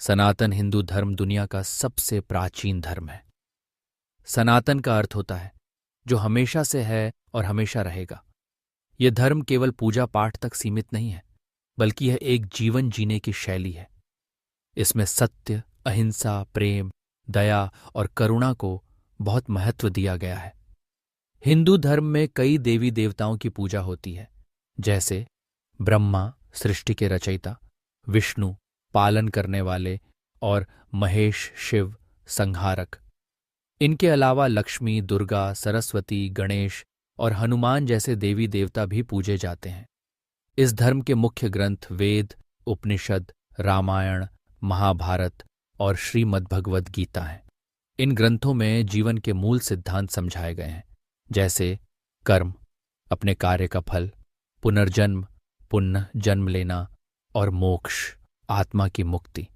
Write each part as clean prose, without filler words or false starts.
सनातन हिंदू धर्म दुनिया का सबसे प्राचीन धर्म है। सनातन का अर्थ होता है जो हमेशा से है और हमेशा रहेगा। यह धर्म केवल पूजा पाठ तक सीमित नहीं है, बल्कि यह एक जीवन जीने की शैली है। इसमें सत्य, अहिंसा, प्रेम, दया और करुणा को बहुत महत्व दिया गया है। हिंदू धर्म में कई देवी देवताओं की पूजा होती है, जैसे ब्रह्मा सृष्टि के रचयिता, विष्णु पालन करने वाले और महेश शिव संहारक। इनके अलावा लक्ष्मी, दुर्गा, सरस्वती, गणेश और हनुमान जैसे देवी देवता भी पूजे जाते हैं। इस धर्म के मुख्य ग्रंथ वेद, उपनिषद, रामायण, महाभारत और श्रीमद्भगवद गीता हैं। इन ग्रंथों में जीवन के मूल सिद्धांत समझाए गए हैं, जैसे कर्म, अपने कार्य का फल, पुनर्जन्म, पुनः जन्म लेना और मोक्ष, आत्मा की मुक्ति।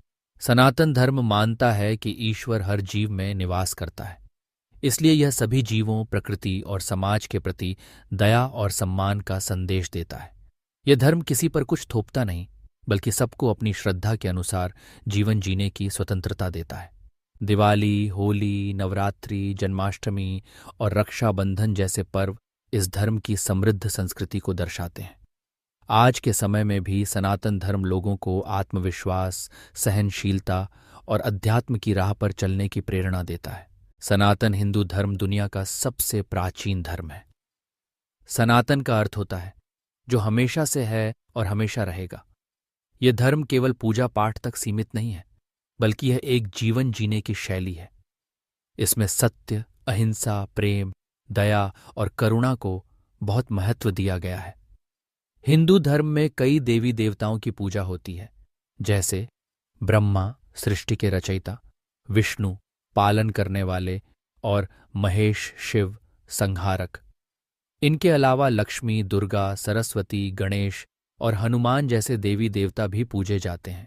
सनातन धर्म मानता है कि ईश्वर हर जीव में निवास करता है, इसलिए यह सभी जीवों, प्रकृति और समाज के प्रति दया और सम्मान का संदेश देता है। यह धर्म किसी पर कुछ थोपता नहीं, बल्कि सबको अपनी श्रद्धा के अनुसार जीवन जीने की स्वतंत्रता देता है। दिवाली, होली, नवरात्रि, जन्माष्टमी और रक्षाबंधन जैसे पर्व इस धर्म की समृद्ध संस्कृति को दर्शाते हैं। आज के समय में भी सनातन धर्म लोगों को आत्मविश्वास, सहनशीलता और अध्यात्म की राह पर चलने की प्रेरणा देता है। सनातन हिंदू धर्म दुनिया का सबसे प्राचीन धर्म है। सनातन का अर्थ होता है जो हमेशा से है और हमेशा रहेगा। यह धर्म केवल पूजा पाठ तक सीमित नहीं है, बल्कि यह एक जीवन जीने की शैली है। इसमें सत्य, अहिंसा, प्रेम, दया और करुणा को बहुत महत्व दिया गया है। हिंदू धर्म में कई देवी देवताओं की पूजा होती है, जैसे ब्रह्मा सृष्टि के रचयिता, विष्णु पालन करने वाले और महेश शिव संहारक। इनके अलावा लक्ष्मी, दुर्गा, सरस्वती, गणेश और हनुमान जैसे देवी देवता भी पूजे जाते हैं।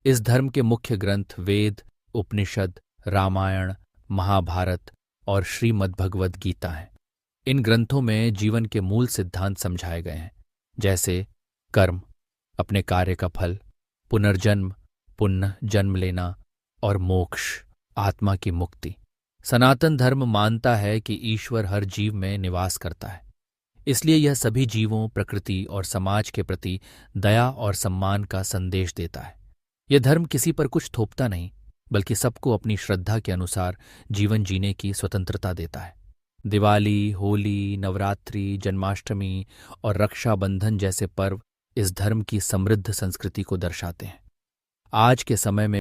इस धर्म के मुख्य ग्रंथ वेद, उपनिषद, रामायण, महाभारत और श्रीमद्भगवद गीता हैं। इन ग्रंथों में जीवन के मूल सिद्धांत समझाए गए हैं, जैसे कर्म, अपने कार्य का फल, पुनर्जन्म, पुनः जन्म लेना और मोक्ष, आत्मा की मुक्ति। सनातन धर्म मानता है कि ईश्वर हर जीव में निवास करता है, इसलिए यह सभी जीवों, प्रकृति और समाज के प्रति दया और सम्मान का संदेश देता है। यह धर्म किसी पर कुछ थोपता नहीं, बल्कि सबको अपनी श्रद्धा के अनुसार जीवन जीने की स्वतंत्रता देता है। दिवाली, होली, नवरात्रि, जन्माष्टमी और रक्षाबंधन जैसे पर्व इस धर्म की समृद्ध संस्कृति को दर्शाते हैं। आज के समय में